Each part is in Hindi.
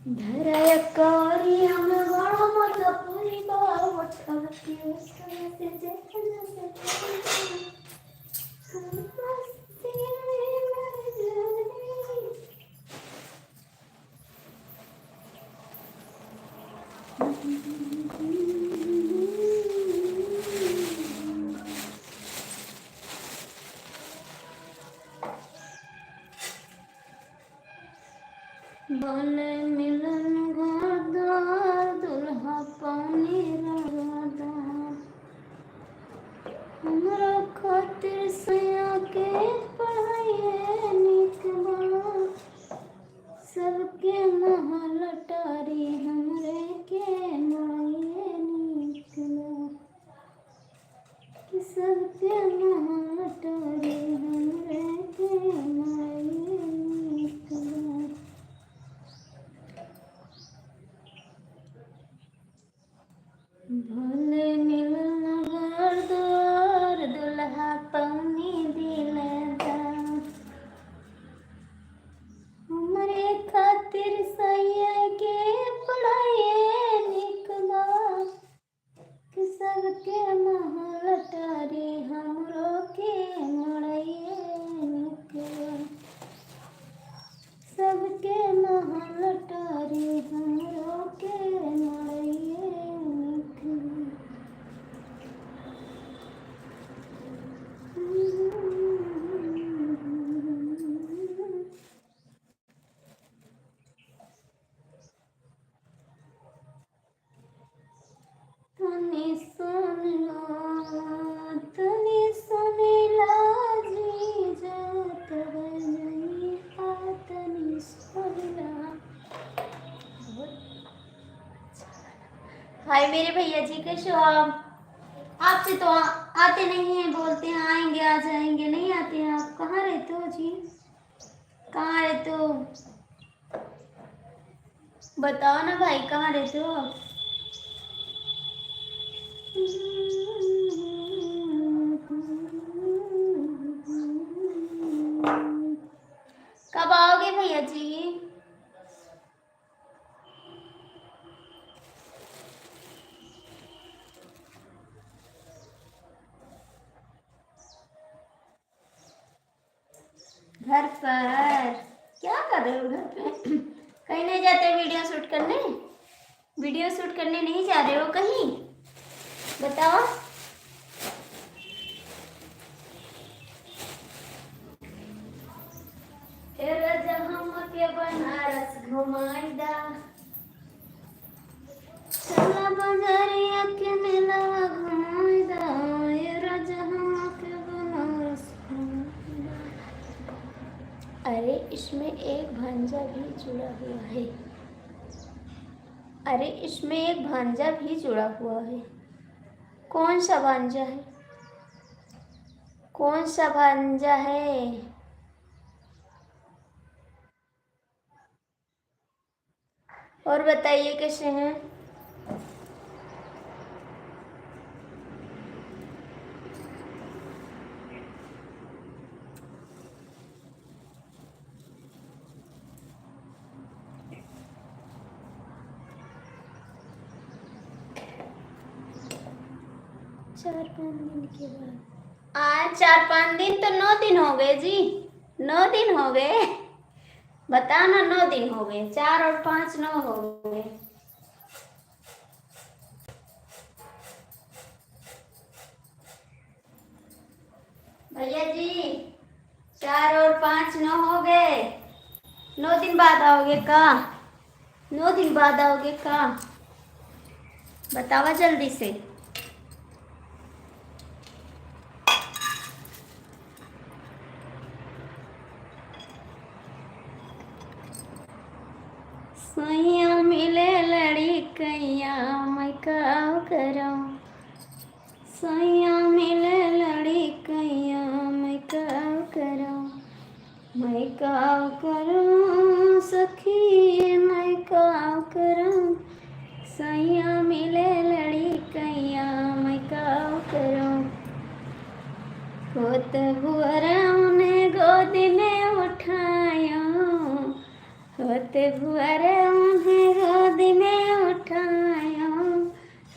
धराया कौरी हम बड़ा मोटा पूरी बार मोटा की उसका से जैसे बोले मिलन गोदार दुल्हा पानी लगादार हमरा खातिर सया के पढ़ाइए निकबा सबके महल टारी हमरे के माये निकबा कि सबके महल टारी हमरे के माये निकबा भले मिलन गोदार दुल्हा पानी दिलदार हमरे खातिर सैया के पढ़ाइए निकला कि सबके महल टारी हमरो के मड़ाइए निकला सबके महल टारी हमरो के मड़ाइए निकला तनी सुन लो तनी सुनीला जी जात बजनी तनी सुनला। हाय मेरे भैया जी, कैसे हो आप? आपसे तो आते नहीं हैं, बोलते हैं आएंगे आ जाएंगे, नहीं आते हैं आप। कहाँ रहते हो जी? कहाँ रहते हो? बताओ ना भाई, कहाँ रहते हो आप? कब आओगे भैया जी? घर पर क्या कर रहे हो? घर पे कहीं नहीं जाते वीडियो शूट करने? वीडियो शूट करने नहीं जा रहे हो कहीं? बताओ। के बनारस घुमाईदा चला बजारिया के मेला घुमाईदा के बनारस घुमाईदा। अरे इसमें एक भांजा भी जुड़ा हुआ है। अरे इसमें एक भांजा भी जुड़ा हुआ है। कौन सा भांजा है? कौन सा भांजा है? और बताइए कैसे हैं? चार पाँच दिन के बाद आज 4-5 दिन तो 9 दिन हो गए जी। 9 दिन हो गए। बताओ ना, 9 दिन हो गए। 4 और 5 9 हो गए। भैया जी 4 और 5 9 हो गए। 9 दिन बाद आओगे का? 9 दिन बाद आओगे का? बतावा जल्दी से। सैया मिले लड़ी कैया मैं का करूं। सैया मिले लड़ी कैया मैं का करूं। मैं का करूं सखी मैं का करूं। सैया मिले लड़ी कैया मैं का करूं। होत भुअरा उन्हें गोद में उठायो, होते भुअरा उन्हें गोद में उठायो,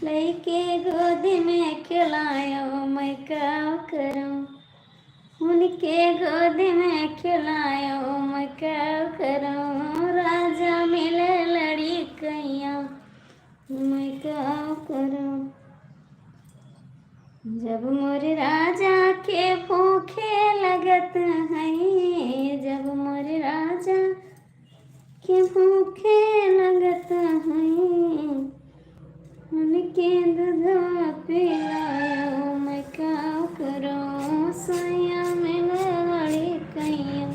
लइके गोद में खिलायो, मैं का करूं, उनके गोद में खिलायो, मैं क्या करूं, राजा मिले लड़ी कैया, मैं क्या करूं, जब मोरे राजा के भूखे लगत हैं, जब मोरे राजा के भूखे लगत हैं, उनके दूध पिलायो, मैं क्या करूं, सैया मिले लड़ी कैया।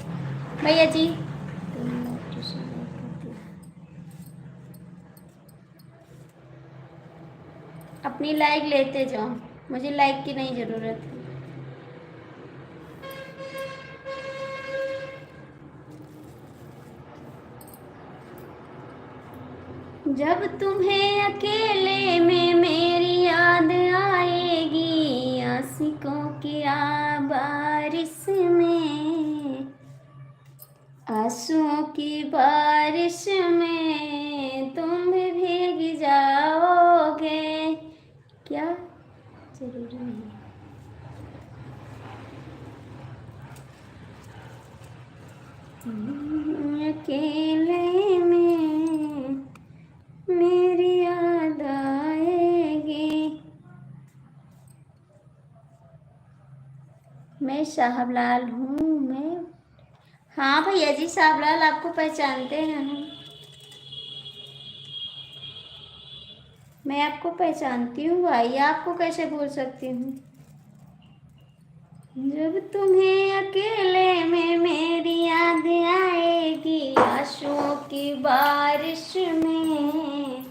भैया जी अपनी लाइक लेते जाओ, मुझे लाइक की नहीं ज़रूरत है। जब तुम्हें अकेले में मेरी याद आएगी, आशिकों की बारिश में, आंसुओं की बारिश में तुम भी भीग जाओगे, क्या जरूरी नहीं। अकेले में मेरी याद आएगी। मैं साहबलाल हूँ, मैं, हाँ भैया जी साहबलाल आपको पहचानते हैं हम, मैं आपको पहचानती हूँ भाई, आपको कैसे भूल सकती हूँ। जब तुम्हें अकेले में मेरी याद आएगी, आंसुओं की बारिश में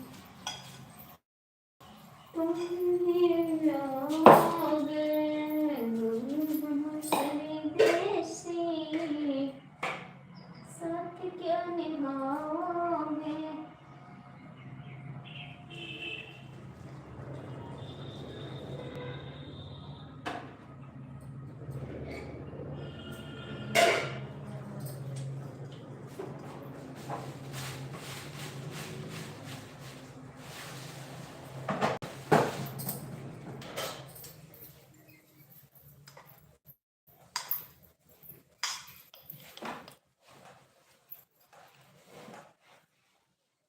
तुम भीग जाओगे, देसी साथ क्या निभाओगे।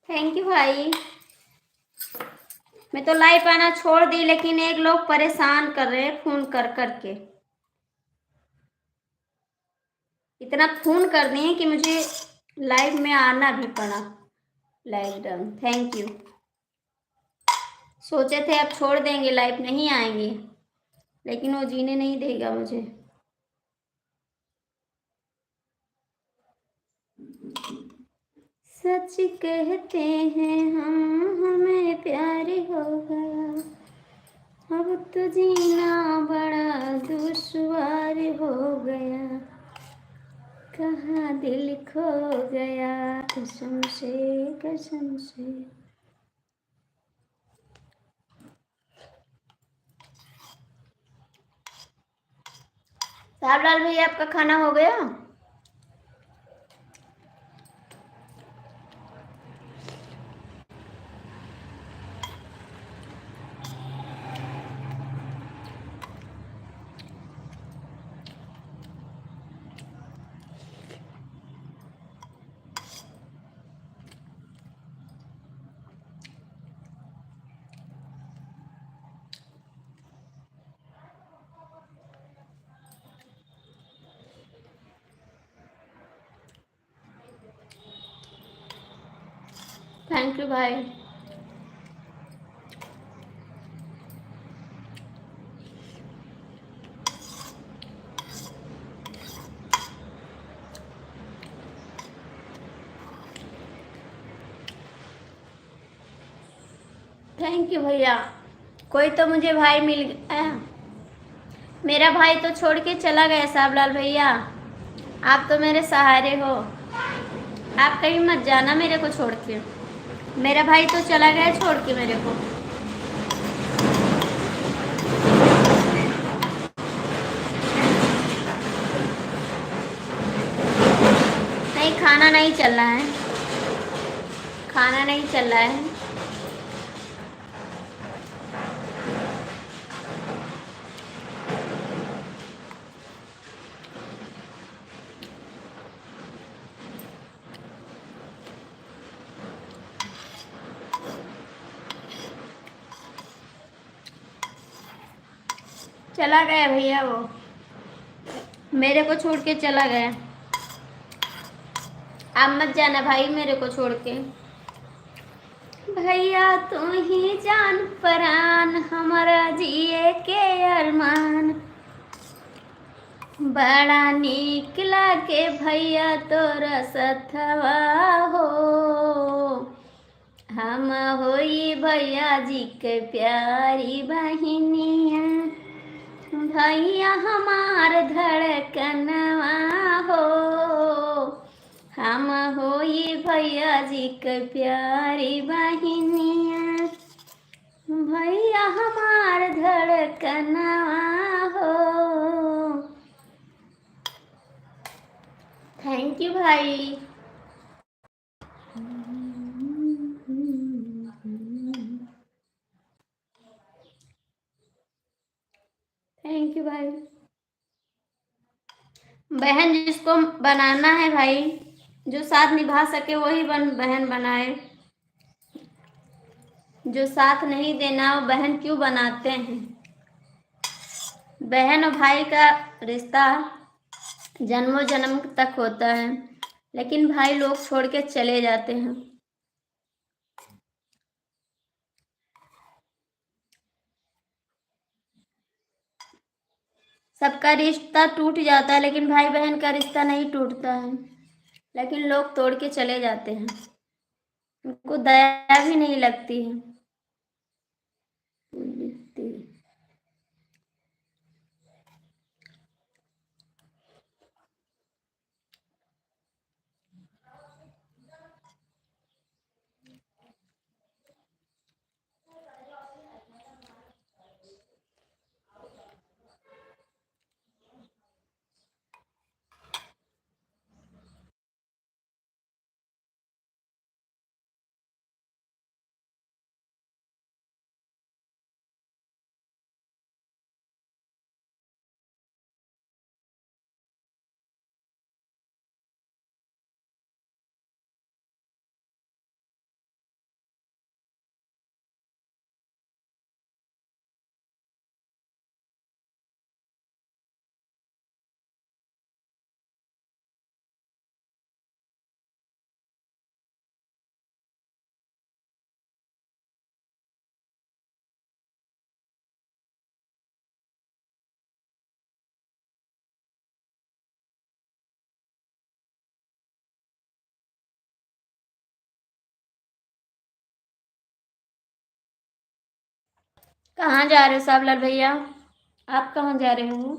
थैंक यू भाई। मैं तो लाइव आना छोड़ दी, लेकिन एक लोग परेशान कर रहे हैं फोन कर करके, इतना फोन कर दिए कि मुझे लाइव में आना भी पड़ा। Live done, thank you. सोचे थे अब छोड़ देंगे, लाइव नहीं आएंगे, लेकिन वो जीने नहीं देगा मुझे। सच कहते हैं हम, हमें प्यार हो गया, अब तो जीना बड़ा दुश्वार हो गया, कहाँ दिल खो गया, कसम से कसम से। साहबलाल भैया आपका खाना हो गया? थैंक यू भाई। थैंक यू भैया। कोई तो मुझे भाई मिल गया, मेरा भाई तो छोड़ के चला गया साहबलाल भैया, आप तो मेरे सहारे हो, आप कहीं मत जाना मेरे को छोड़ के, मेरा भाई तो चला गया छोड़ के मेरे को। खाना नहीं चल रहा है, खाना नहीं चल रहा है। चला गया भैया, वो मेरे को छोड़ के चला गया। आप मत जाना भाई मेरे को छोड़ के। भैया तू ही जान परान, हमारा जिए के अरमान। बड़ा नीक लागे भैया तोरा सथवा हो, हम होई भैया जी के प्यारी बहिनिया। भैया हमार धड़कनवा हो, हम होई भैया जी के प्यारी बहिनिया। भैया हमार धड़कनवा हो। थैंक यू भाई। थैंक यू भाई। बहन जिसको बनाना है भाई, जो साथ निभा सके वही बहन बनाए, जो साथ नहीं देना वो बहन क्यों बनाते हैं। बहन और भाई का रिश्ता जन्मों जन्म तक होता है, लेकिन भाई लोग छोड़ के चले जाते हैं। सबका रिश्ता टूट जाता है, लेकिन भाई बहन का रिश्ता नहीं टूटता है, लेकिन लोग तोड़ के चले जाते हैं, उनको दया भी नहीं लगती है। कहाँ जा रहे हो सावलाल भैया, आप कहाँ जा रहे हो?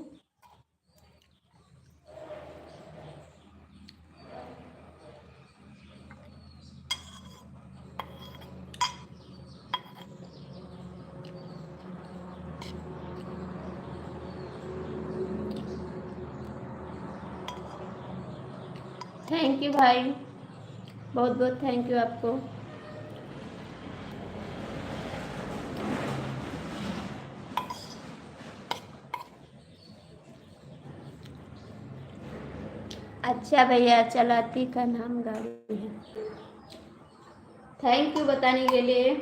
थैंक यू भाई, बहुत बहुत थैंक यू आपको। अच्छा भैया, चलाती का नाम गाड़ी है। थैंक यू बताने के लिए।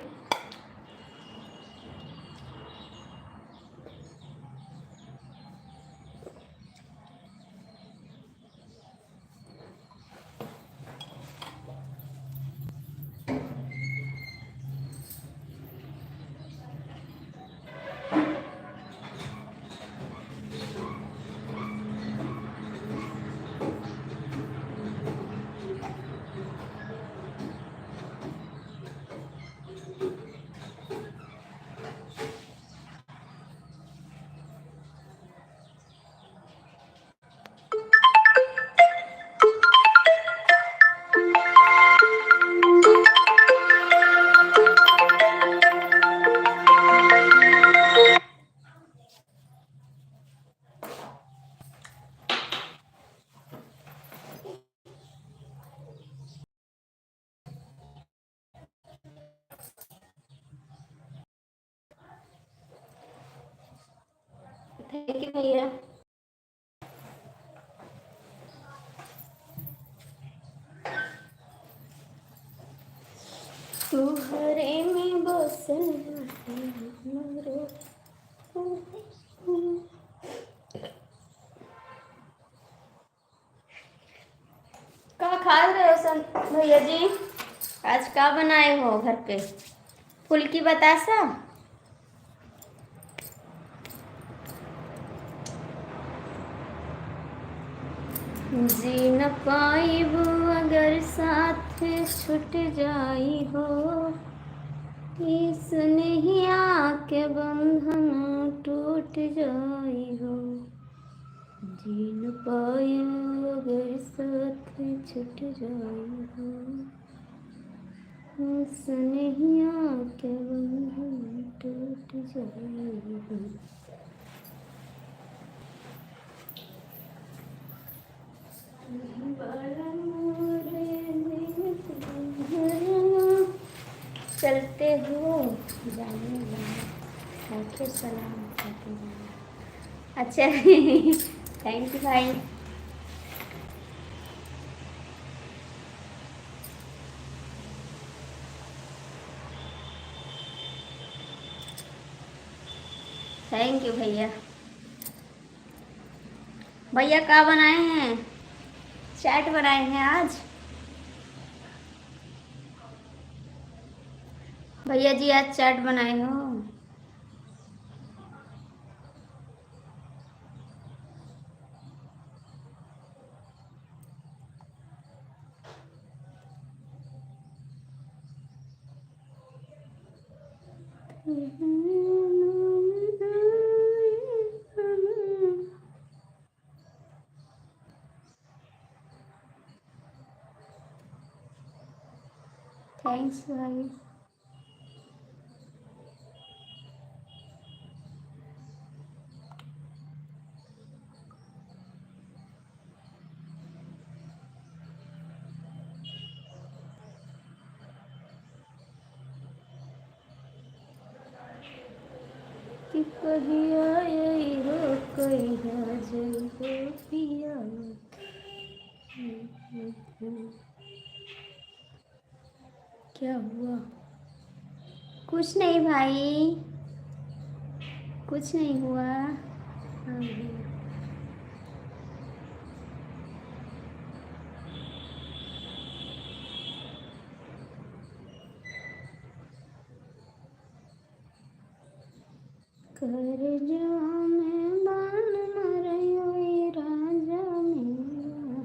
थैंक यू भैया। तुहरे में बसल हमरो। क्या खा रहे हो भैया जी? आज क्या बनाए हो घर पे? फुल की बतासा? जी न पाइब अगर साथ छूट जाई हो, इस नैया के बंधन टूट जाई हो। जी न पाइब अगर साथ छूट जाई हो, इस नैया के बंधन टूट जाई हो। चलते हो जाने जाने सलाम करते जाना। अच्छा थैंक यू भाई। थैंक यू भैया। भैया क्या बनाए हैं? चाट बनाए हैं आज भैया जी, आज चाट बनाए हो? थैंक्स भाई। कि कहिया हो कहिया जइबो पिया। क्या हुआ? कुछ नहीं भाई, कुछ नहीं हुआ। कर जो में बाण मारयो राजा मेरा,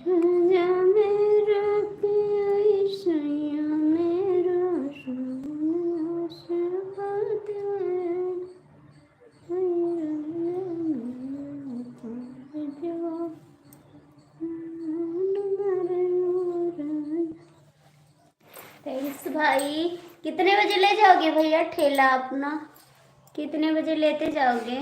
राजा मेरा के सैया मेरा सोना से बात है। थैंक्स भाई। कितने बजे ले जाओगे भैया ठेला अपना? कितने बजे लेते जाओगे?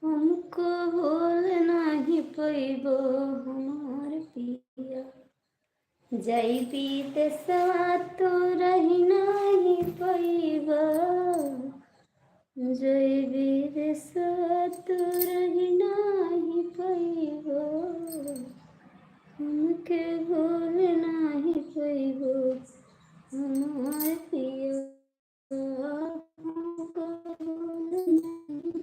हमको भूल नहीं पैबो हमार पिया, जैबी देशवा तो रही नहीं पैबा, जैबी देशवा तो रही नहीं पैबा, हमके भूल नहीं पैबो हमार पिया, हमको भूल नहीं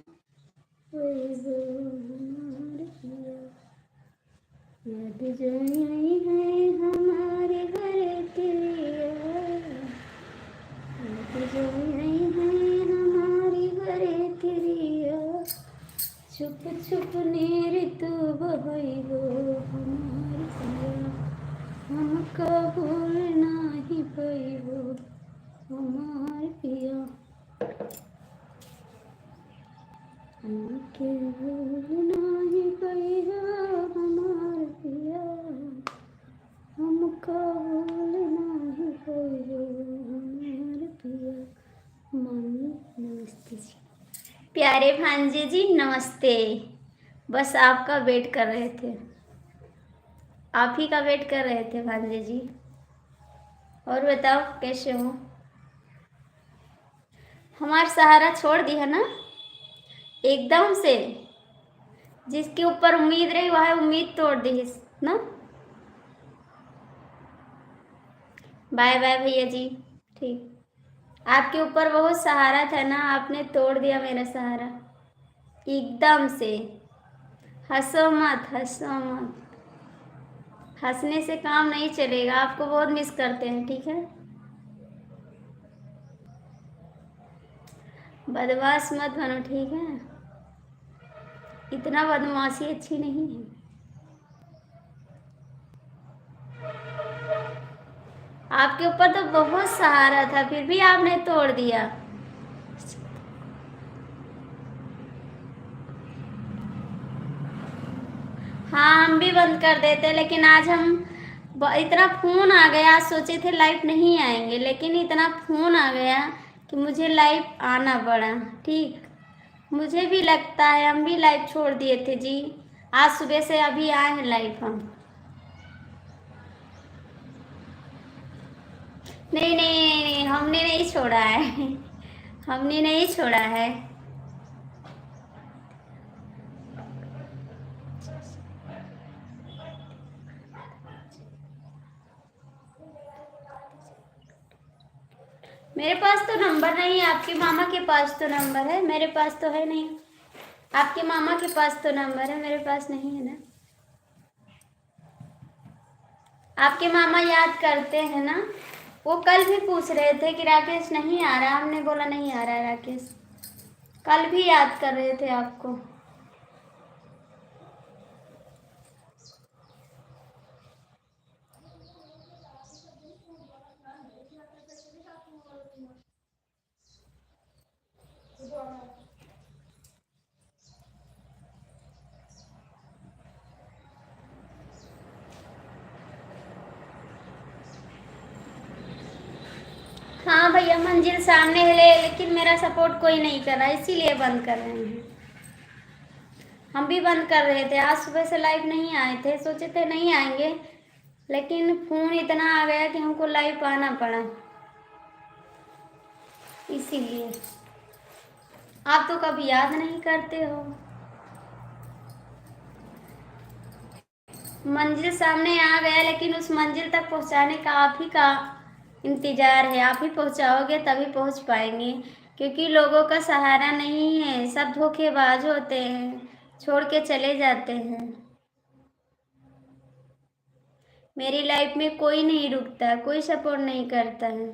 पैबो हमार पिया। याद जाई है हमारे घर तेरिया, याद जाई है हमारे घर तेरिया, छुप छुप नीर तू बहैबो हमार पिया, हमका भूल नहीं पैबो हमार पिया, हमके भूल नहीं पैबो हमार पिया, हमको भूलना ही पड़ेगा हमारे पिया। मम्मी नमस्ते जी। प्यारे भांजे जी नमस्ते। बस आपका वेट कर रहे थे, आप ही का वेट कर रहे थे भांजे जी। और बताओ कैसे हो? हमारा सहारा छोड़ दिया ना एकदम से। जिसके ऊपर उम्मीद रही वह उम्मीद तोड़ दी ना। बाय बाय भैया जी। ठीक, आपके ऊपर बहुत सहारा था ना, आपने तोड़ दिया मेरा सहारा एकदम से। हंसो मत, हंसो मत। हंसने से काम नहीं चलेगा, आपको बहुत मिस करते हैं। ठीक है, बदमाश मत बनो। ठीक है, इतना बदमाशी अच्छी नहीं है। आपके ऊपर तो बहुत सहारा था, फिर भी आपने तोड़ दिया। हाँ, हम भी बंद कर देते, लेकिन आज हम इतना फोन आ गया। आज सोचे थे लाइव नहीं आएंगे, लेकिन इतना फोन आ गया कि मुझे लाइव आना पड़ा। ठीक, मुझे भी लगता है, हम भी लाइव छोड़ दिए थे जी। आज सुबह से अभी आए हैं लाइव हम। नहीं नहीं नहीं नहीं, हमने नहीं छोड़ा है। हमने नहीं छोड़ा है। मेरे पास तो नंबर नहीं है। आपके मामा के पास तो नंबर है, मेरे पास तो है नहीं। आपके मामा के पास तो नंबर है, मेरे पास नहीं है ना। आपके मामा याद करते हैं ना। वो कल भी पूछ रहे थे कि राकेश नहीं आ रहा, हमने बोला नहीं आ रहा है राकेश। कल भी याद कर रहे थे आपको। हाँ भैया, मंजिल सामने है, लेकिन मेरा सपोर्ट कोई नहीं कर रहा, इसीलिए बंद कर रहे हैं। हम भी बंद कर रहे थे, आज सुबह से लाइव नहीं आए थे, सोचे थे नहीं आएंगे, लेकिन फोन इतना आ गया कि हमको लाइव आना पड़ा, इसीलिए। आप तो कभी याद नहीं करते हो। मंजिल सामने आ गया, लेकिन उस मंजिल तक पहुंचाने का आप ही का इंतजार है। आप ही पहुंचाओगे तभी पहुंच पाएंगे, क्योंकि लोगों का सहारा नहीं है, सब धोखेबाज होते हैं, छोड़ के चले जाते हैं। मेरी लाइफ में कोई नहीं रुकता, कोई सपोर्ट नहीं करता है।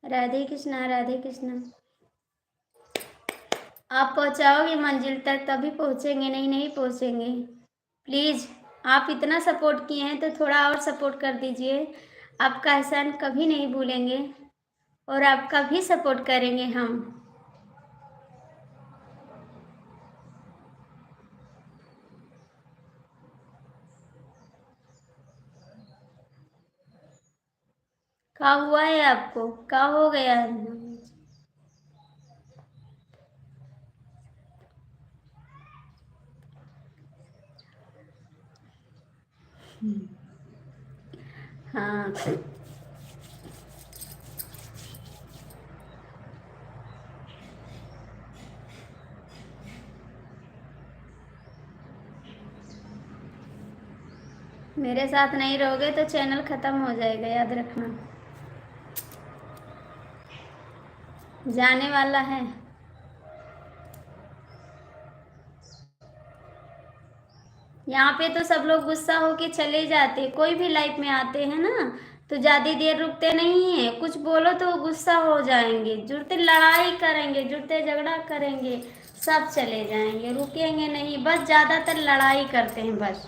राधे कृष्णा, राधे कृष्णा। आप पहुंचाओगे मंजिल तक तभी पहुंचेंगे, नहीं नहीं पहुंचेंगे। प्लीज़, आप इतना सपोर्ट किए हैं तो थोड़ा और सपोर्ट कर दीजिए। आपका एहसान कभी नहीं भूलेंगे और आपका भी सपोर्ट करेंगे हम। क्या हुआ है आपको? क्या हो गया है? हाँ, मेरे साथ नहीं रहोगे तो चैनल खत्म हो जाएगा, याद रखना। जाने वाला है। यहाँ पे तो सब लोग गुस्सा होके चले जाते, कोई भी लाइफ में आते हैं ना तो ज़्यादा देर रुकते नहीं है। कुछ बोलो तो गुस्सा हो जाएंगे, जुड़ते लड़ाई करेंगे, जुड़ते झगड़ा करेंगे, सब चले जाएंगे, रुकेंगे नहीं। बस ज़्यादातर लड़ाई करते हैं, बस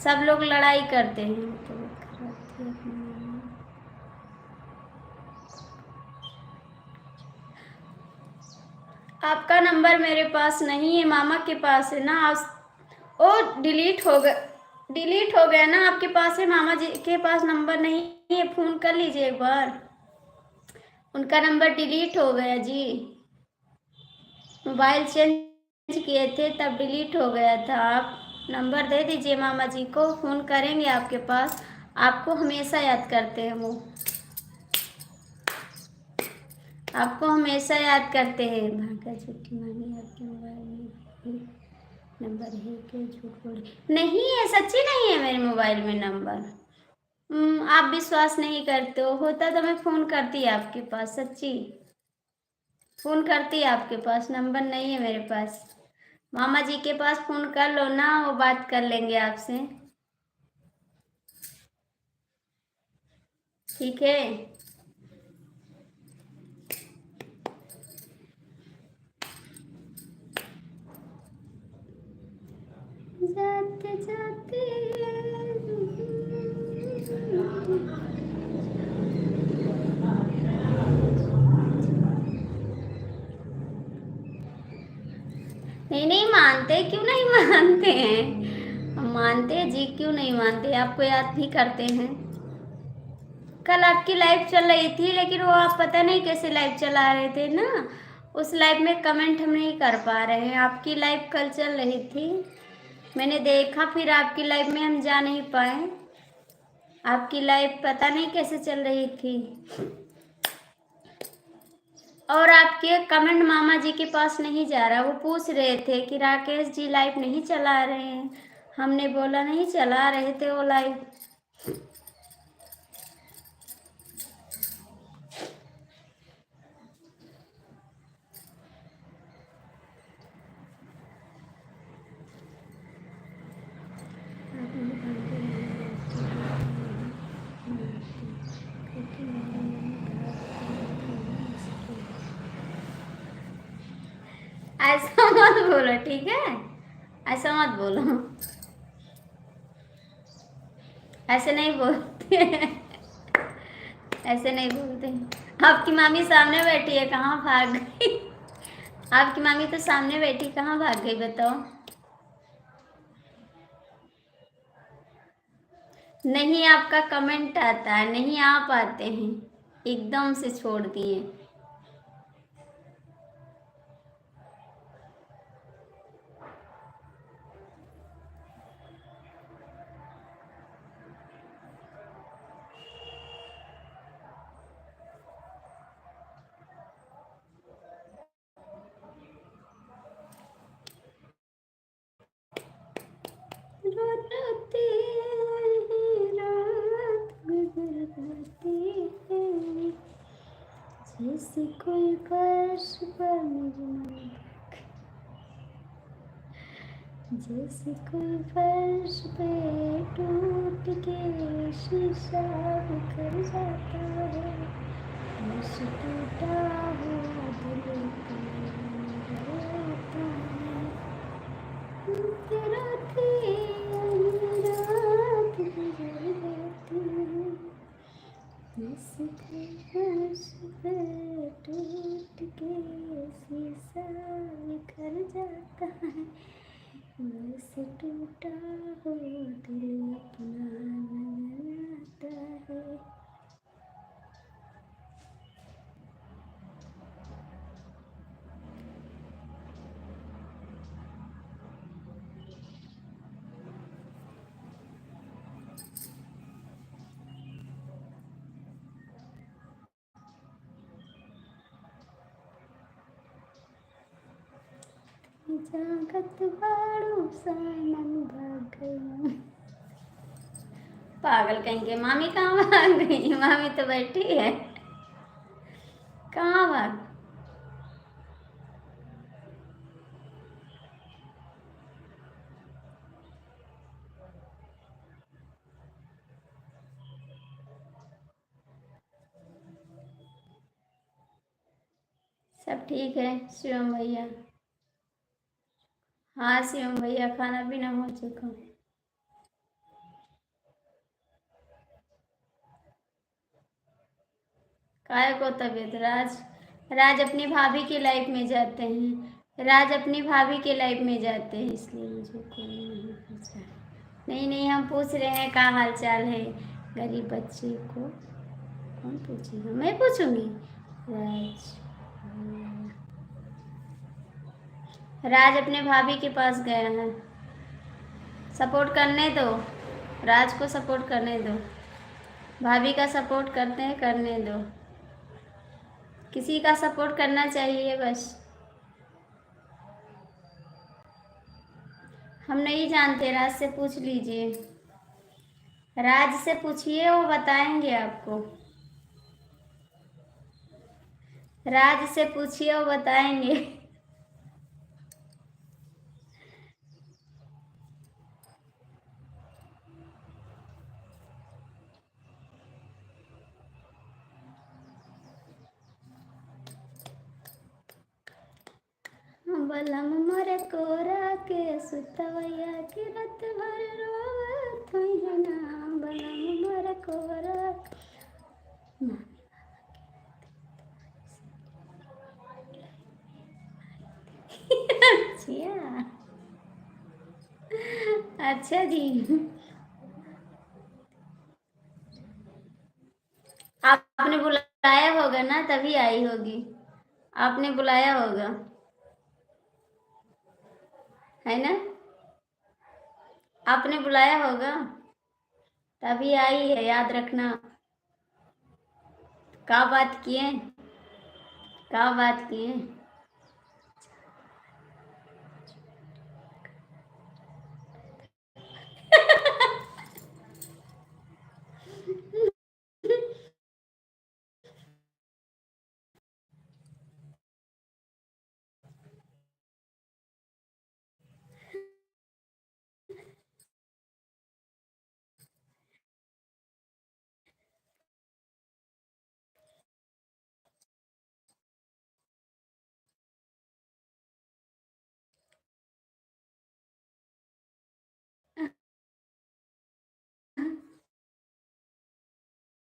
सब लोग लड़ाई करते हैं। आपका नंबर मेरे पास नहीं है, मामा के पास है ना। ओ डिलीट हो गया, डिलीट हो गया ना आपके पास है, मामा जी के पास नंबर नहीं है, फोन कर लीजिए एक बार। उनका नंबर डिलीट हो गया जी, मोबाइल चेंज किए थे तब डिलीट हो गया था। आप नंबर दे दीजिए मामा जी को, फोन करेंगे आपके पास, आपको हमेशा याद करते हैं वो, आपको हमेशा याद करते हैं। भागा झूठी मांगी आपके मोबाइल में भी नंबर है क्या, झूठ बोल नहीं है, सच्ची नहीं है मेरे मोबाइल में नंबर। आप विश्वास नहीं करते हो, होता तो मैं फोन करती आपके पास, सच्ची फोन करती आपके पास, नंबर नहीं है मेरे पास। मामा जी के पास फोन कर लो ना, वो बात कर लेंगे आपसे, ठीक है। जाते जाते नहीं नहीं मानते, क्यों नहीं मानते हैं, हम मानते हैं जी, क्यों नहीं मानते, आपको याद भी करते हैं। कल आपकी लाइव चल रही थी, लेकिन वो आप पता नहीं कैसे लाइव चला रहे थे ना, उस लाइव में कमेंट हम नहीं कर पा रहे हैं। आपकी लाइव कल चल रही थी, मैंने देखा, फिर आपकी लाइव में हम जा नहीं पाए। आपकी लाइव पता नहीं कैसे चल रही थी, और आपके कमेंट मामा जी के पास नहीं जा रहा। वो पूछ रहे थे कि राकेश जी लाइव नहीं चला रहे हैं, हमने बोला नहीं चला रहे थे वो लाइव। ऐसा मत बोलो, ठीक है, ऐसा मत बोलो, ऐसे नहीं बोलते ऐसे नहीं बोलते। आपकी मामी सामने बैठी है, कहाँ भाग गई? आपकी मामी तो सामने बैठी, कहाँ भाग गई बताओ? नहीं आपका कमेंट आता है, नहीं आप आते हैं, एकदम से छोड़ दिए। रोते हैं, रात गुजर जाती है, जैसे कोई फर्श पर मुझे, जैसे कोई फर्श पे टूट के शीशा बिखर जाता है, फर्श टूटा हुआ दिल रोता है, तेरा थी रात गुजर जाती है, जैसे कोई फर्श पे टूट के शीशा बिखर जाता है, वैसे टूटा हुआ दिल अपना नजर आता है। जागत बाड़ू सानन भाग गई, पागल कहेंगे। मामी कहाँ भाग गई? मामी तो बैठी है, कहाँ भाग? सब ठीक है शिवम भैया। हाँ शिवम भैया, खाना पीना हो चुका। काय को तबीयत? राज, राज अपनी भाभी की लाइफ में जाते हैं, राज अपनी भाभी के लाइफ में जाते हैं, इसलिए मुझे कोई नहीं पूछा। नहीं नहीं, हम पूछ रहे हैं क्या हाल चाल है। गरीब बच्चे को कौन पूछेगा, मैं पूछूंगी। राज, राज अपने भाभी के पास गया है। सपोर्ट करने दो, राज को सपोर्ट करने दो। भाभी का सपोर्ट करते हैं, करने दो। किसी का सपोर्ट करना चाहिए बस। हम नहीं जानते, राज से पूछ लीजिए। राज से पूछिए, वो बताएंगे आपको। राज से पूछिए, वो बताएंगे। बलम मर कोरा के सुतवैया के रत भर रोवत हुई है ना। बलम मर कोरा। अच्छा, अच्छा जी। आपने बुलाया होगा ना, तभी आई होगी। आपने बुलाया होगा, है ना। आपने बुलाया होगा, तभी आई है, याद रखना। क्या बात किए, क्या बात किए।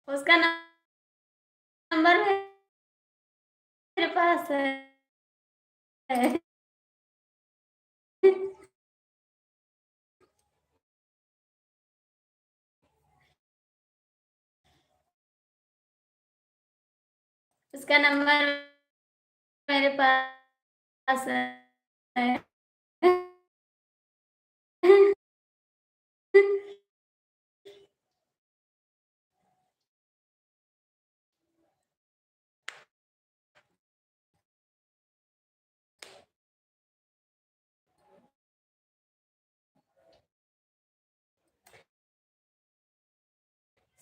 उसका नंबर मेरे पास है। उसका नंबर मेरे पास है।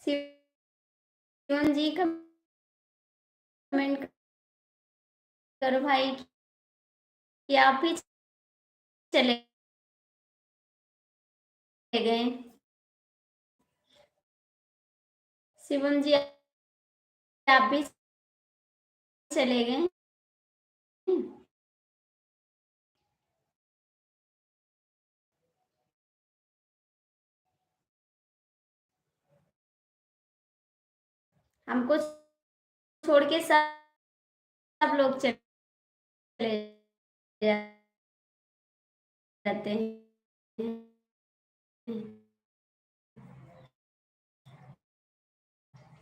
शिवम जी कमेंट करो भाई कि आप भी चले गए। शिवम जी आप भी चले गए। हमको छोड़ के सब लोग चले जाते हैं।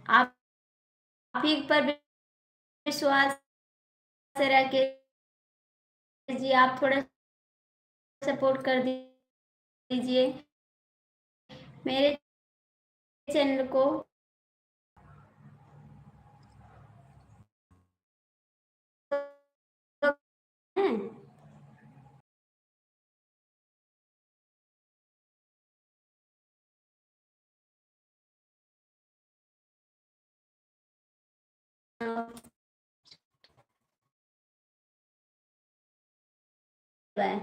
आप ही पर विश्वास से रह के जी, आप थोड़ा सपोर्ट कर दीजिए मेरे चैनल को। Bye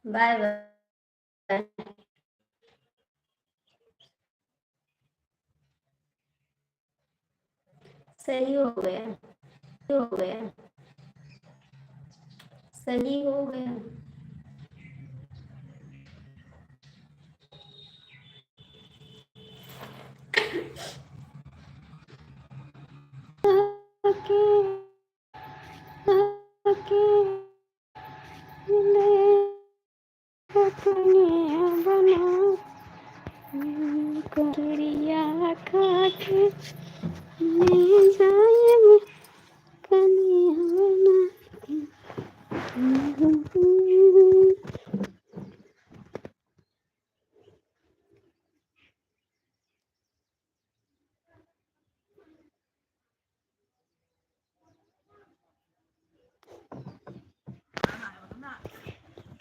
bye bye. सही हो गया, हो गया, सही हो गया। ओके, ओके, क्रिया खा के मैं जाए कन्या।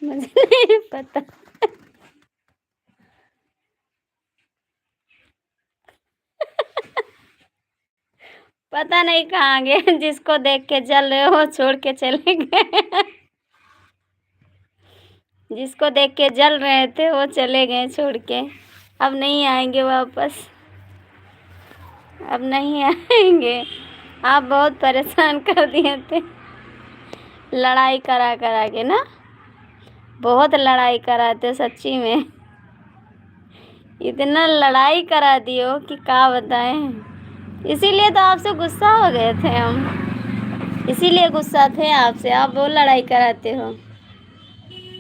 मुझे नहीं पता। पता नहीं कहाँ गए, जिसको देख के जल रहे हो छोड़ के चले गए। जिसको देख के जल रहे थे वो चले गए छोड़ के, अब नहीं आएंगे वापस, अब नहीं आएंगे। आप बहुत परेशान कर दिए थे लड़ाई करा करा के ना, बहुत लड़ाई कराते सच्ची में, इतना लड़ाई करा दियो कि क्या बताएं। इसीलिए तो आपसे गुस्सा हो गए थे हम, इसीलिए गुस्सा थे आपसे, आप बहुत लड़ाई कराते हो।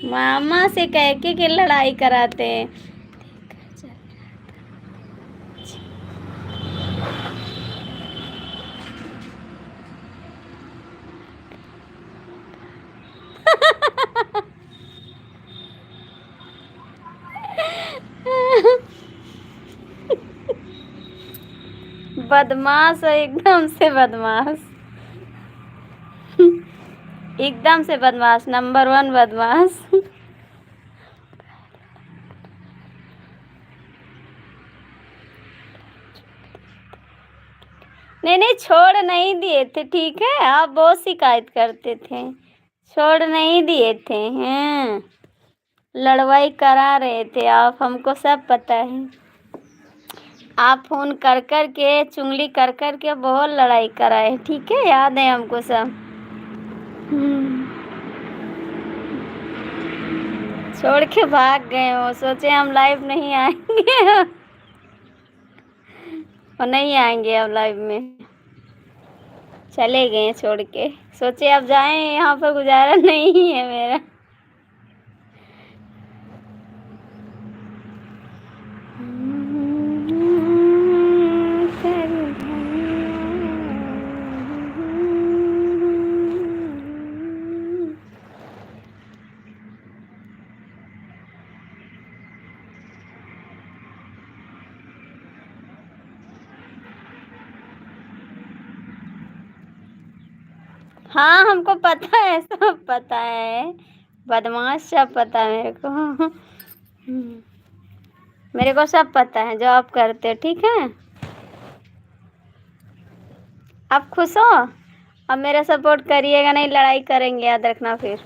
मामा से कह के लड़ाई कराते हैं। बदमाश हो, एकदम से बदमाश, एकदम से बदमाश, नंबर 1 बदमाश। नहीं नहीं, छोड़ नहीं दिए थे, ठीक है, आप बहुत शिकायत करते थे, छोड़ नहीं दिए थे हैं, लड़वाई करा रहे थे आप, हमको सब पता है। आप फोन कर कर के, चुगली कर कर के बहुत लड़ाई कराए, ठीक है, याद है हमको सब। छोड़ के भाग गए हो, सोचे हम लाइव नहीं आएंगे। और नहीं आएंगे अब लाइव में, चले गए छोड़ के, सोचे अब जाएं, यहाँ पर गुजारा नहीं है मेरा। हाँ हमको पता है, सब पता है, बदमाश सब पता है मेरे को। मेरे को सब पता है जो आप करते हो, ठीक है। आप खुश हो, अब मेरा सपोर्ट करिएगा, नहीं लड़ाई करेंगे, याद रखना। फिर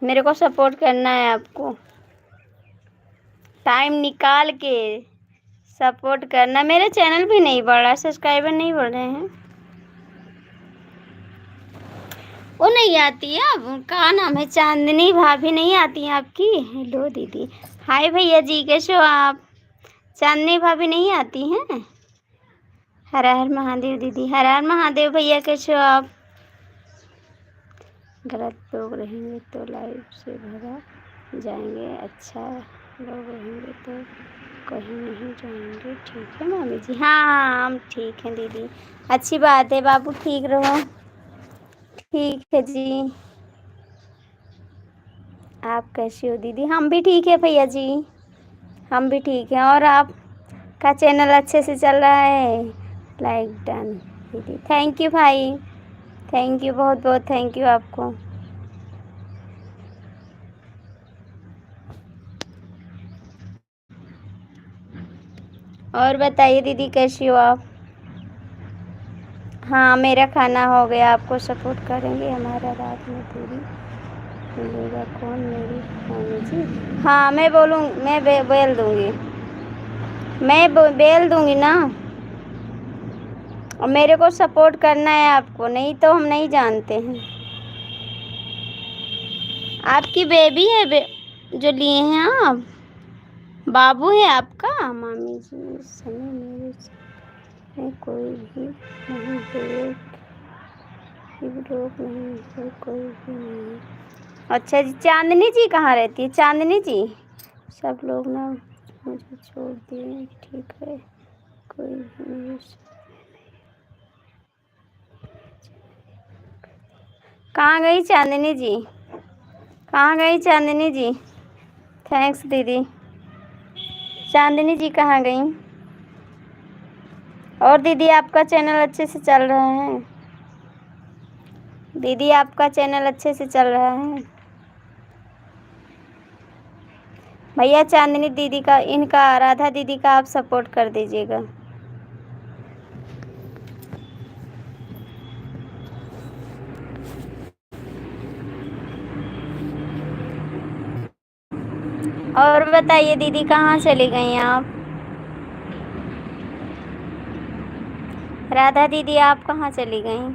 मेरे को सपोर्ट करना है, आपको टाइम निकाल के सपोर्ट करना। मेरे चैनल भी नहीं बढ़ रहा, सब्सक्राइबर नहीं बढ़ रहे हैं। वो नहीं आती है, अब क्या नाम है, चांदनी भाभी नहीं आती है आपकी। हेलो दीदी, हाय भैया जी, कैसे हो आप। चांदनी भाभी नहीं आती हैं। हर हर महादेव दीदी, हर हर महादेव भैया, कैसे हो आप। गलत लोग रहेंगे तो लाइव से भगा जाएंगे, अच्छा लोग रहेंगे तो कहीं नहीं जाएंगे, ठीक है मामी जी। हाँ हाँ हम ठीक हैं दीदी, अच्छी बात है, बाबू ठीक रहो। ठीक है जी, आप कैसी हो दीदी। हम भी ठीक है भैया जी, हम भी ठीक हैं। और आपका चैनल अच्छे से चल रहा है। लाइक डन दीदी, थैंक यू भाई, थैंक यू, बहुत बहुत थैंक यू आपको। और बताइए दीदी, कैसी हो आप। हाँ मेरा खाना हो गया, आपको सपोर्ट करेंगे, हमारा रात में पूरी मिलेगा कौन, मेरी मम्मी जी। हाँ मैं बोलूँ, मैं बेल दूँगी, मैं बेल दूँगी ना। और मेरे को सपोर्ट करना है आपको, नहीं तो हम नहीं जानते हैं। आपकी बेबी है जो लिए हैं आप, बाबू है आपका। मामी जी इस समय मेरे में कोई भी नहीं है, रोक नहीं है, कोई भी नहीं है। अच्छा जी, चांदनी जी कहाँ रहती है, चांदनी जी। सब लोग ना मुझे छोड़ दिए, ठीक है, कोई भी नहीं। कहाँ गई चांदनी जी? कहाँ गई चांदनी जी? थैंक्स दीदी। चांदनी जी कहाँ गई? और दीदी आपका चैनल अच्छे से चल रहा है? दीदी आपका चैनल अच्छे से चल रहा है? भैया चांदनी दीदी का, इनका राधा दीदी का आप सपोर्ट कर दीजिएगा। और बताइए दीदी कहाँ चली गई आप? राधा दीदी आप कहाँ चली गई?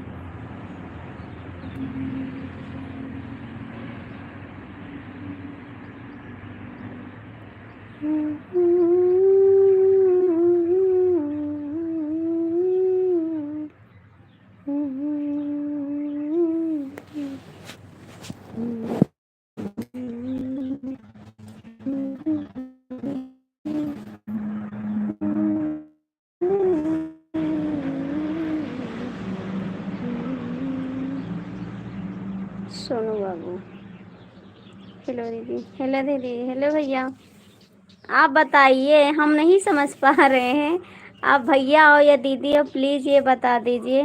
सोनू बाबू, हेलो दीदी, हेलो दीदी, हेलो भैया। आप बताइए, हम नहीं समझ पा रहे हैं, आप भैया हो या दीदी हो, प्लीज़ ये बता दीजिए,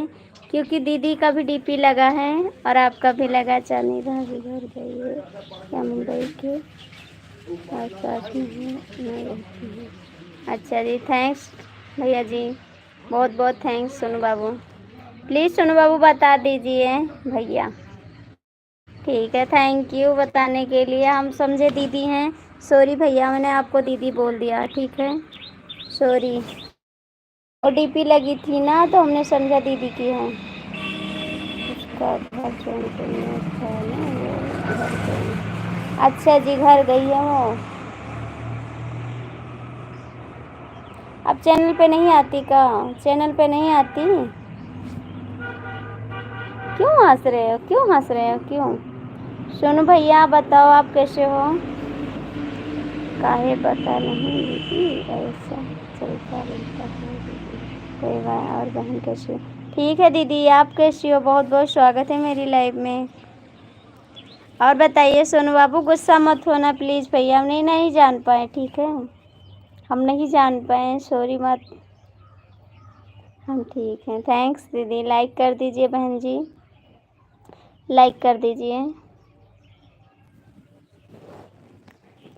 क्योंकि दीदी का भी डीपी लगा है और आपका भी लगा। चांदनी भाभी घर गई है क्या? मुंबई के आसपास में है, नहीं रहती है। अच्छा जी, थैंक्स भैया जी, बहुत बहुत थैंक्स सोनू बाबू। प्लीज़ सोनू बाबू बता दीजिए भैया। ठीक है, थैंक यू बताने के लिए, हम समझे दीदी हैं। सॉरी भैया, मैंने आपको दीदी बोल दिया, ठीक है, सॉरी। और डीपी लगी थी ना तो हमने समझा दीदी की है। उसका घर जौनपुर में था ना, वो घर गई। अच्छा जी, घर गई है वो। अब चैनल पे नहीं आती का? चैनल पे नहीं आती? क्यों हंस रहे हो, क्यों हंस रहे हो, क्यों? सोनू भैया बताओ आप कैसे हो? काहे पता नहीं दीदी, ऐसा चलता रहता है दीदी। कोई भाई और बहन कैसी हो? ठीक है दीदी, आप कैसी हो? बहुत बहुत स्वागत है मेरी लाइव में। और बताइए सोनू बाबू, गुस्सा मत होना प्लीज़ भैया, हम नहीं जान पाए, ठीक है, हम नहीं जान पाए, सॉरी मत। हम ठीक हैं, थैंक्स दीदी। लाइक कर दीजिए बहन जी, लाइक कर दीजिए।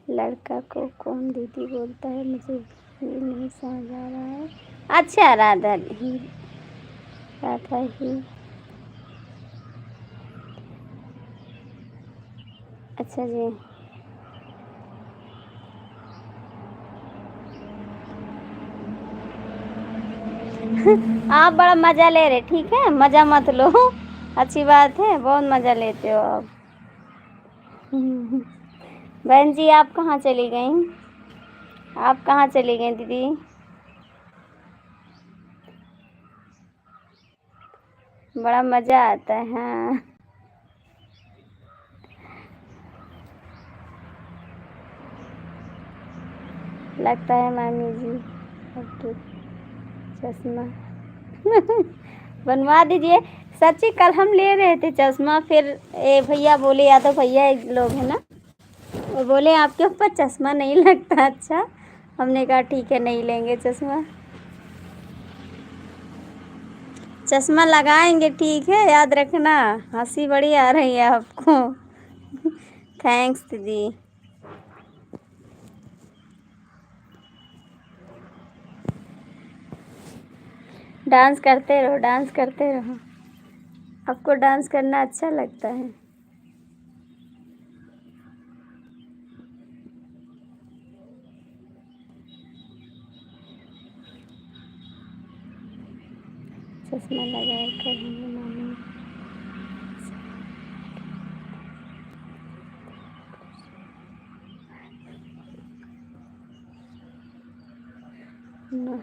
लड़का को कौन दीदी बोलता है, मुझे ये नहीं समझ आ रहा है। अच्छा, राधा ही, राधा ही, अच्छा जी। आप बड़ा मज़ा ले रहे, ठीक है, मज़ा मत लो, अच्छी बात है, बहुत मज़ा लेते हो आप। बहन जी आप कहाँ चली गई? आप कहाँ चली गई दीदी? बड़ा मज़ा आता है, हाँ। लगता है मामी जी आपके चश्मा बनवा दीजिए। सच्ची कल हम ले रहे थे चश्मा, फिर भैया बोले, यादव भैया एक लोग हैं ना, वो बोले आपके ऊपर चश्मा नहीं लगता। अच्छा, हमने कहा ठीक है, नहीं लेंगे चश्मा, चश्मा लगाएंगे, ठीक है, याद रखना। हंसी बड़ी आ रही है आपको। थैंक्स दीदी। डांस करते रहो, डांस करते रहो, आपको डांस करना अच्छा लगता है। चश्मा लगा कर मामी ना।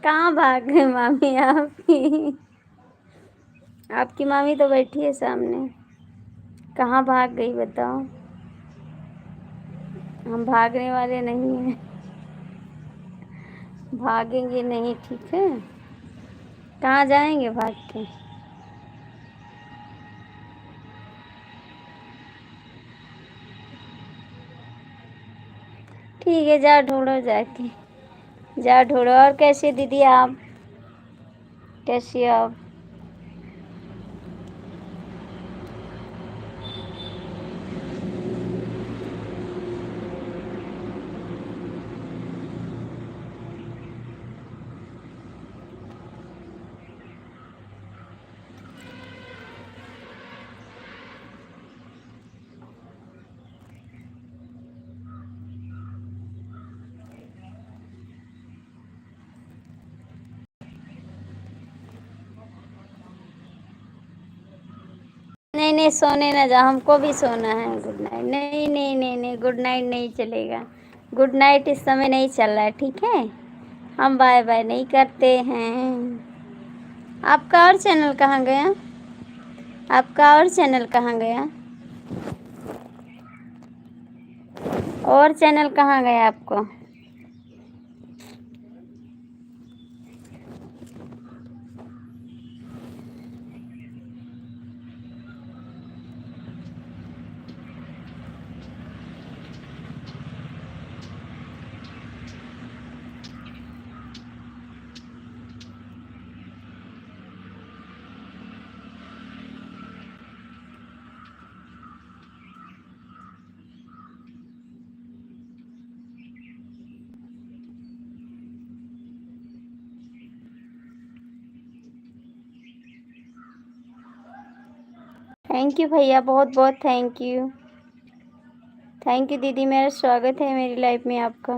कहाँ भाग गए मामी आपकी? आपकी मामी तो बैठी है सामने, कहाँ भाग गई बताओ? हम भागने वाले नहीं हैं, भागेंगे नहीं, ठीक है। कहाँ जाएंगे भाग के? ठीक है, जा ढूंढो जाके, जा ढूंढो। और कैसी दीदी आप, कैसी हो आप? नहीं नहीं, सोने ना जाओ, हमको भी सोना है। Good night. नहीं नहीं नहीं नहीं, गुड नाइट नहीं चलेगा। गुड नाइट इस समय नहीं चल रहा है, ठीक है। हम बाय बाय नहीं करते हैं। आपका और चैनल कहाँ गया? आपका और चैनल कहाँ गया? और चैनल कहाँ गया आपको? थैंक यू भैया, बहुत बहुत थैंक यू। थैंक यू दीदी, मेरा स्वागत है मेरी लाइफ में आपका।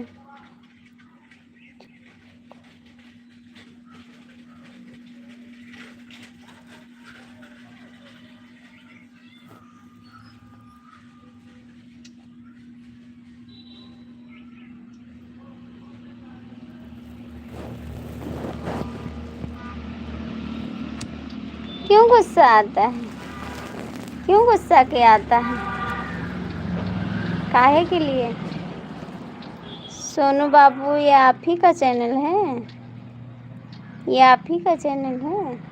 क्यों गुस्सा आता है? क्यों गुस्सा के आता है? काहे के लिए? सोनू बाबू, ये आप ही का चैनल है? ये आप ही का चैनल है?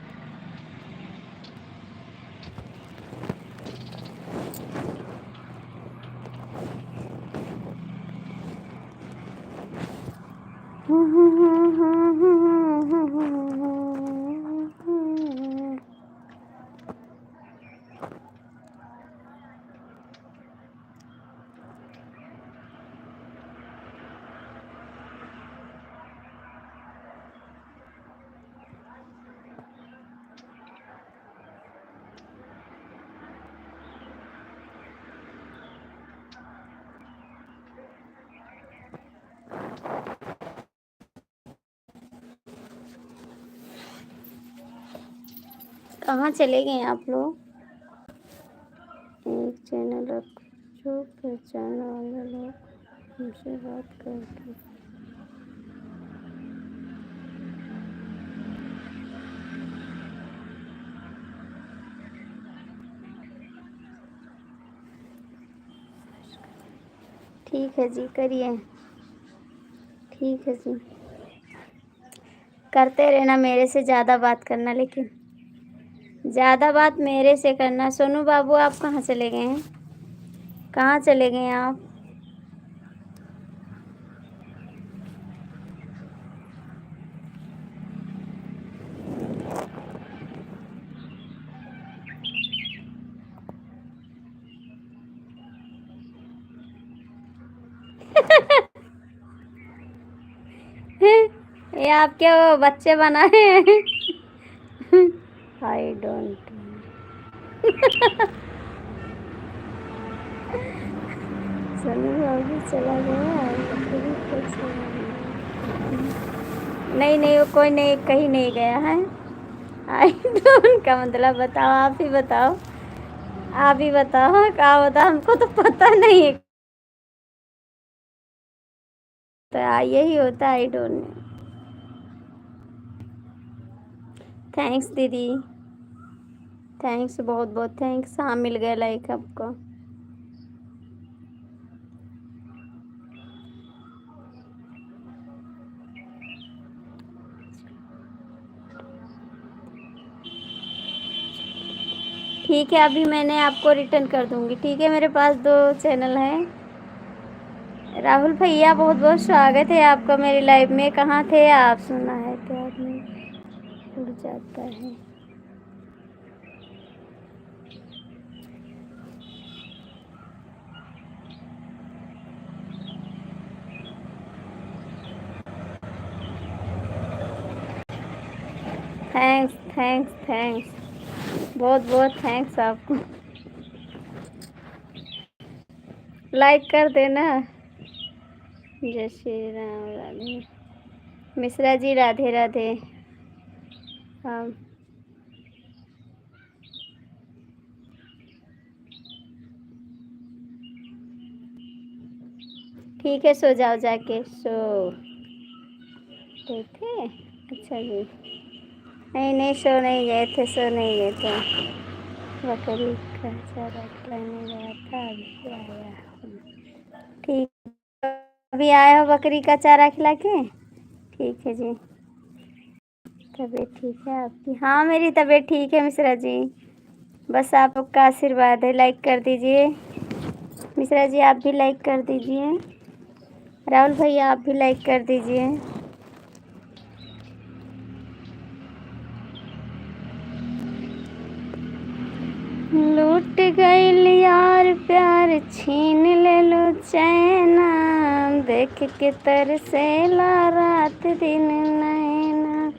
कहाँ चले गए आप लोग? एक चैनल रखो जो पहचान वाले लोग हमसे बात करके। ठीक है जी, करिए। ठीक है जी, करते रहना, मेरे से ज़्यादा बात करना, लेकिन ज़्यादा बात मेरे से करना। सोनू बाबू, आप कहाँ चले गए हैं? कहाँ चले गए हैं आप? ये आप क्या वो बच्चे बनाए हैं? I don't. सोनू बाबू चला गया नहीं नहीं, वो कोई नहीं, कहीं नहीं गया है। आई डोंट का मतलब बताओ, आप ही बताओ। आप ही बताओ क्या होता, हमको तो पता नहीं है। तो यही होता है, आई डोंट। थैंक्स दीदी, थैंक्स, बहुत बहुत थैंक्स। हाँ, मिल गया लाइक आपको। ठीक है, अभी मैंने आपको रिटर्न कर दूंगी। ठीक है, मेरे पास 2 चैनल हैं। राहुल भैया बहुत बहुत स्वागत है आपका मेरी लाइव में। कहाँ थे आप? सुना है प्यार में उड़ जाता है। थैंक्स थैंक्स थैंक्स, बहुत बहुत थैंक्स आपको। लाइक कर देना। जय श्री राम। राधे मिश्रा जी, राधे राधे। हाँ, ठीक है, सो जाओ, जाके सो गए थे। अच्छा जी, नहीं नहीं, सो नहीं गए थे, सो नहीं गए थे। बकरी का चारा खिलाने गया था, अभी आया। ठीक, अभी आया हो बकरी का चारा खिला के? ठीक है जी। तबीयत ठीक है आपकी? हाँ, मेरी तबीयत ठीक है मिश्रा जी। बस आप लोग का आशीर्वाद है। लाइक कर दीजिए मिश्रा जी, आप भी लाइक कर दीजिए। राहुल भैया, आप भी लाइक कर दीजिए। लूट गईल यार प्यार, छीन ले लो चैना, देख के तरसेला रात दिन नैना,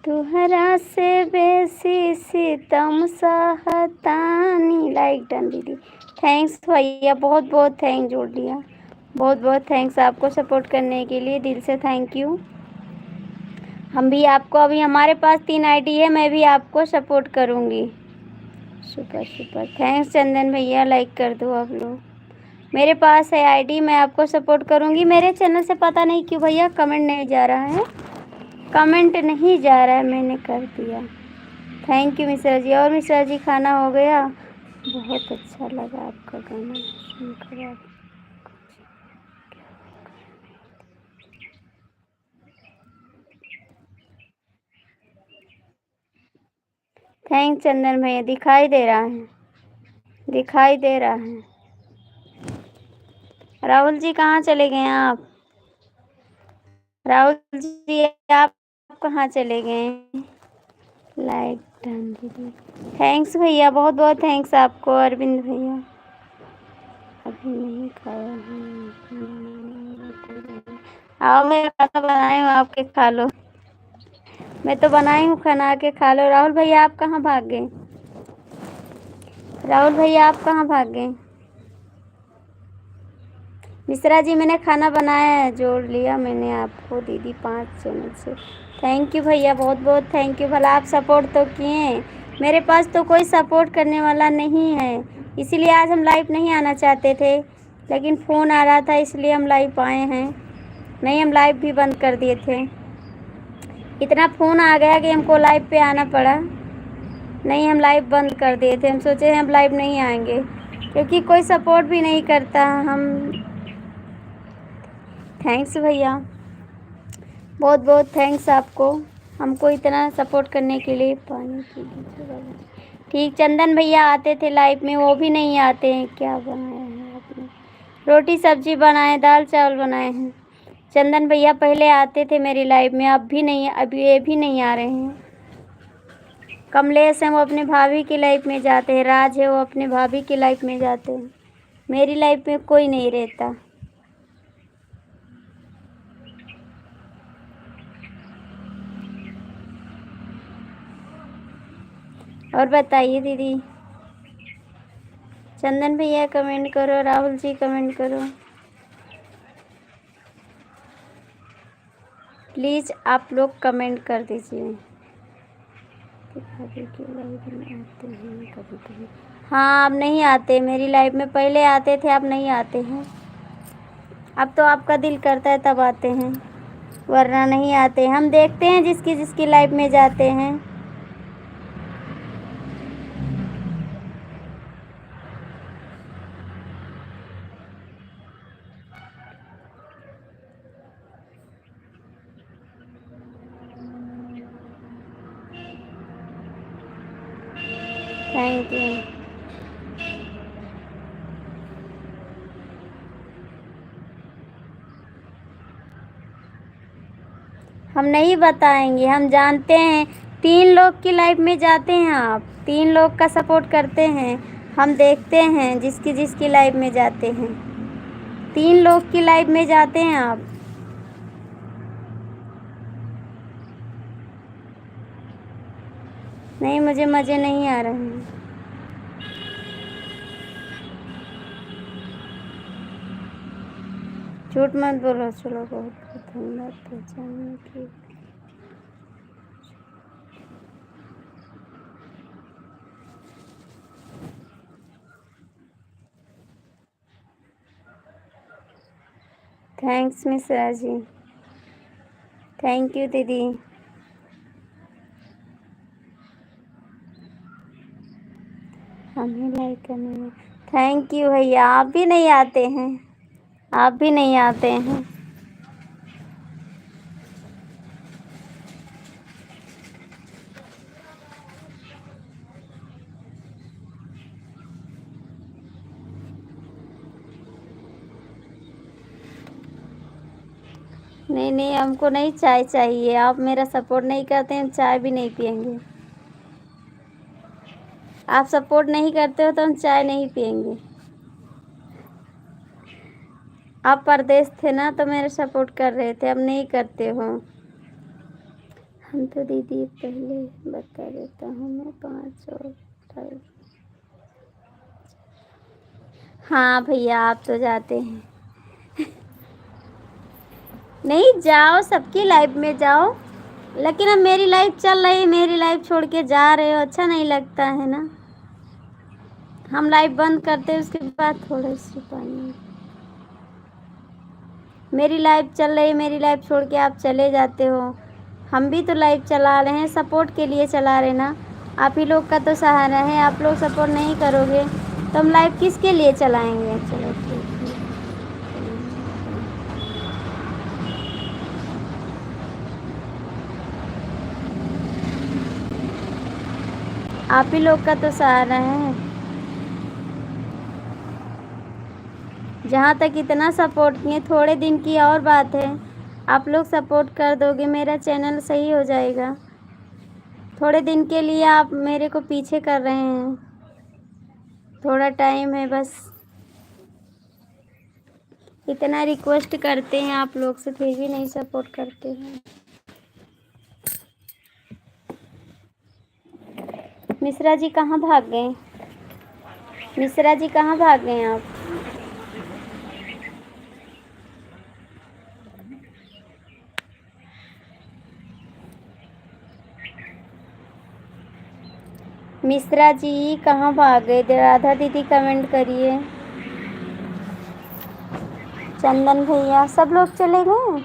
तुहरा से बेसी सितम सहतानी। लाइक डन दीदी। थैंक्स भैया, बहुत बहुत थैंक जोड़ लिया। बहुत बहुत थैंक्स आपको सपोर्ट करने के लिए, दिल से थैंक यू। हम भी आपको, अभी हमारे पास 3 आईडी है, मैं भी आपको सपोर्ट करूँगी। सुपर सुपर, थैंक्स चंदन भैया, लाइक कर दो आप लोग। मेरे पास है आईडी, मैं आपको सपोर्ट करूँगी। मेरे चैनल से पता नहीं क्यों भैया कमेंट नहीं जा रहा है, कमेंट नहीं जा रहा है, मैंने कर दिया। Thank you Mishra ji. और मिश्रा जी, खाना हो गया? बहुत अच्छा लगा आपका गाना सुनकर। आप थैंक चंदन भैया, दिखाई दे रहा है, दिखाई दे रहा है। राहुल जी कहाँ चले गए आप? राहुल जी आप कहाँ चले गए? लाइक डन दीदी। थैंक्स भैया, बहुत बहुत थैंक्स आपको। अरविंद भैया, अभी नहीं खाया हूँ। आओ, मैं खाना बनाई हूँ, आपके खा लो। मैं तो बनाई हूँ खाना, आके खा लो। राहुल भैया आप कहाँ भाग गए? राहुल भैया आप कहाँ भाग गए? मिश्रा जी, मैंने खाना बनाया है, जोड़ लिया मैंने आपको दीदी 5 चैनल से। थैंक यू भैया, बहुत बहुत थैंक यू। भला आप सपोर्ट तो किए, मेरे पास तो कोई सपोर्ट करने वाला नहीं है, इसीलिए आज हम लाइव नहीं आना चाहते थे, लेकिन फ़ोन आ रहा था इसलिए हम लाइव आए हैं। नहीं, हम लाइव भी बंद कर दिए थे, इतना फ़ोन आ गया कि हमको लाइव पे आना पड़ा। नहीं, हम लाइव बंद कर दिए थे, हम सोचे हम लाइव नहीं आएंगे क्योंकि कोई सपोर्ट भी नहीं करता हम। थैंक्स भैया, बहुत बहुत थैंक्स आपको, हमको इतना सपोर्ट करने के लिए। पानी पी लीजिए। ठीक, चंदन भैया आते थे लाइव में, वो भी नहीं आते हैं। क्या बनाया है आपने? रोटी सब्जी बनाए, दाल चावल बनाए हैं। चंदन भैया पहले आते थे मेरी लाइव में, अब भी नहीं, अभी ये भी नहीं आ रहे हैं। कमलेश हैं, वो अपने भाभी की लाइफ में जाते हैं। राज है, वो अपने भाभी की लाइफ में जाते हैं। मेरी लाइफ में कोई नहीं रहता। और बताइए दीदी। चंदन भैया कमेंट करो, राहुल जी कमेंट करो प्लीज़, आप लोग कमेंट कर दीजिए। भाभी की लाइफ में आते हैं कभी कभी? हाँ, अब नहीं आते मेरी लाइफ में, पहले आते थे, अब नहीं आते हैं। अब तो आपका दिल करता है तब आते हैं, वरना नहीं आते। हम देखते हैं जिसकी जिसकी लाइफ में जाते हैं। Thank you. हम नहीं बताएंगे, हम जानते हैं 3 लोग की लाइफ में जाते हैं आप, 3 लोग का सपोर्ट करते हैं, हम देखते हैं जिसकी जिसकी लाइफ में जाते हैं, 3 लोग की लाइफ में जाते हैं आप। नहीं, मुझे मज़े नहीं आ रहे हैं। झूठ मत बोलो। चलो, बहुत बहुत धन्यवाद पहचानने की। Thanks Mishra ji, thank you दीदी। हमें लाइक करने में थैंक यू भैया। आप भी नहीं आते हैं, आप भी नहीं आते हैं। नहीं नहीं, हमको नहीं चाय चाहिए, आप मेरा सपोर्ट नहीं करते, हम चाय भी नहीं पियेंगे। आप सपोर्ट नहीं करते हो तो हम चाय नहीं पियेंगे। आप परदेश थे ना तो मेरे सपोर्ट कर रहे थे, अब नहीं करते हो। हम तो दीदी पहले बता देता हूँ मैं 5 और 2.5। हाँ भैया, आप तो जाते हैं। नहीं, जाओ, सबकी लाइफ में जाओ, लेकिन अब मेरी लाइफ चल रही है, मेरी लाइफ छोड़ के जा रहे हो, अच्छा नहीं लगता है ना। हम लाइफ बंद करते हैं, उसके बाद थोड़ा सी पानी। मेरी लाइफ चल रही है, मेरी लाइफ छोड़ के आप चले जाते हो। हम भी तो लाइफ चला रहे हैं, सपोर्ट के लिए चला रहे ना। आप ही लोग का तो सहारा है, आप लोग सपोर्ट नहीं करोगे तो हम लाइफ किसके लिए चलाएंगे। चलो ठीक है, आप ही लोग का तो सहारा है। जहाँ तक इतना सपोर्ट किए, थोड़े दिन की और बात है, आप लोग सपोर्ट कर दोगे, मेरा चैनल सही हो जाएगा। थोड़े दिन के लिए आप मेरे को पीछे कर रहे हैं, थोड़ा टाइम है बस। इतना रिक्वेस्ट करते हैं आप लोग से, फिर भी नहीं सपोर्ट करते हैं। मिश्रा जी कहाँ भाग गए? मिश्रा जी कहाँ भाग गए आप? मिश्रा जी कहाँ भाग गए? राधा दीदी कमेंट करिए। चंदन भैया, सब लोग चले गए।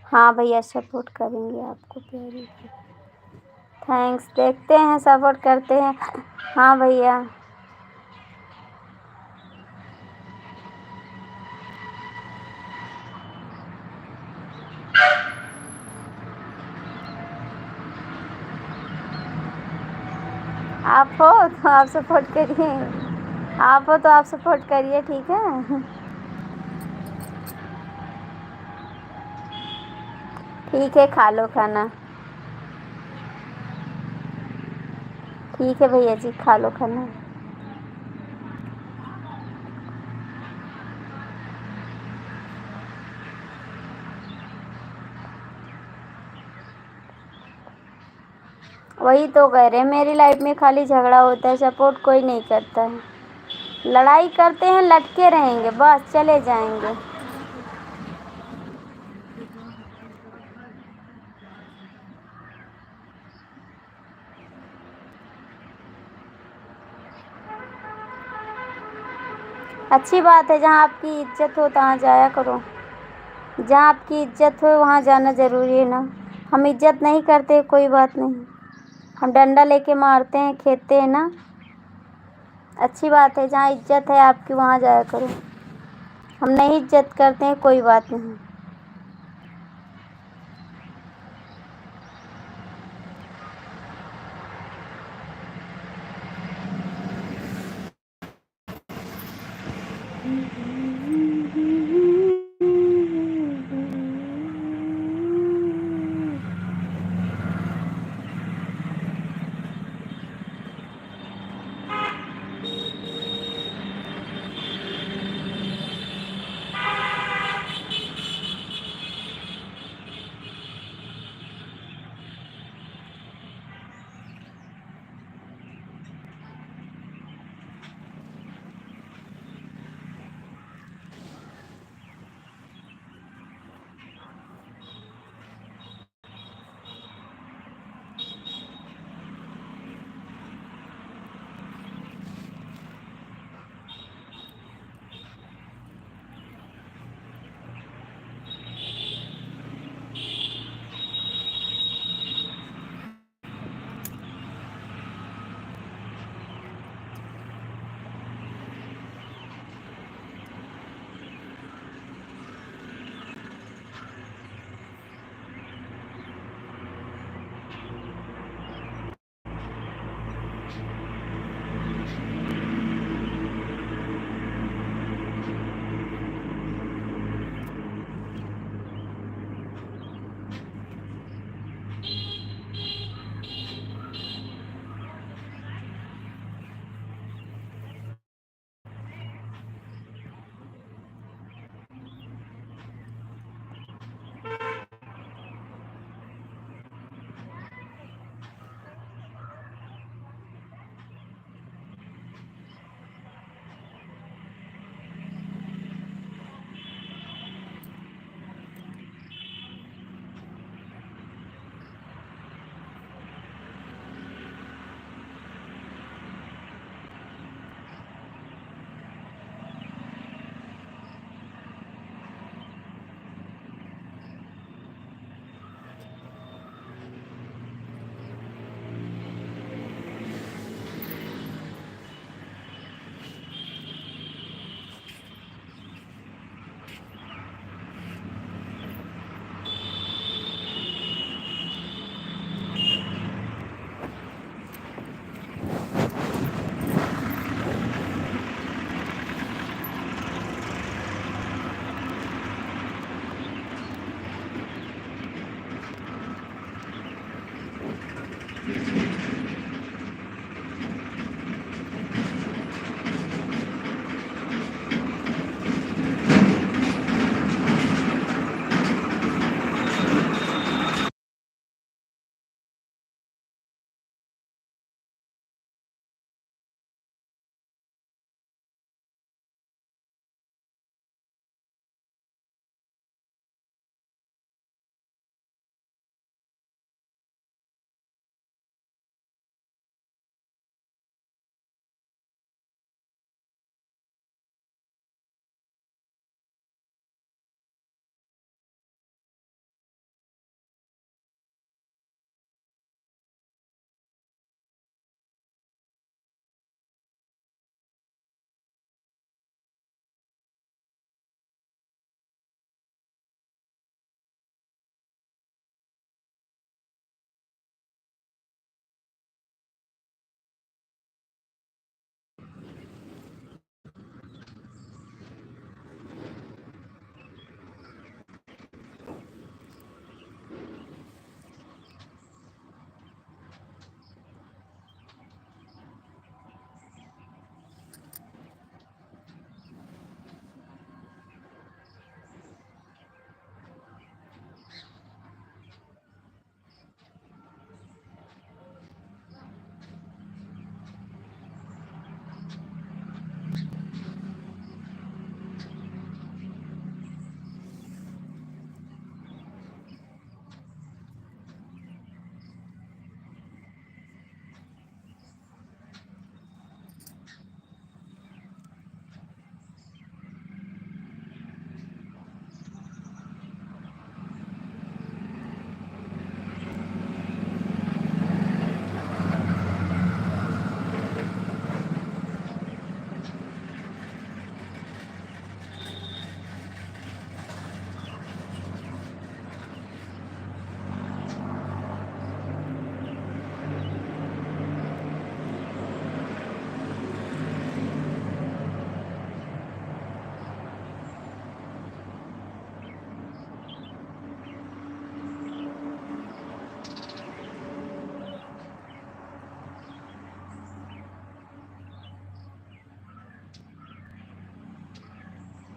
हाँ भैया, सपोर्ट करेंगे आपको प्यारी। थैंक्स, देखते हैं, सपोर्ट करते हैं। हाँ भैया, आप हो तो आप सपोर्ट करिए, आप हो तो आप सपोर्ट करिए, ठीक है। ठीक है, खा लो खाना। ठीक है भैया जी, खा लो खाना। वही तो कह रहे हैं, मेरी लाइफ में खाली झगड़ा होता है, सपोर्ट कोई नहीं करता है। लड़ाई करते हैं, लटके रहेंगे, बस चले जाएंगे। अच्छी बात है, जहाँ आपकी इज्जत हो तहाँ जाया करो। जहाँ आपकी इज्जत हो वहाँ जाना ज़रूरी है ना। हम इज्जत नहीं करते, कोई बात नहीं, हम डंडा लेके मारते हैं, खेदते हैं ना, अच्छी बात है, जहाँ इज्जत है आपकी वहाँ जाया करो। हम नहीं इज्जत करते हैं, कोई बात नहीं।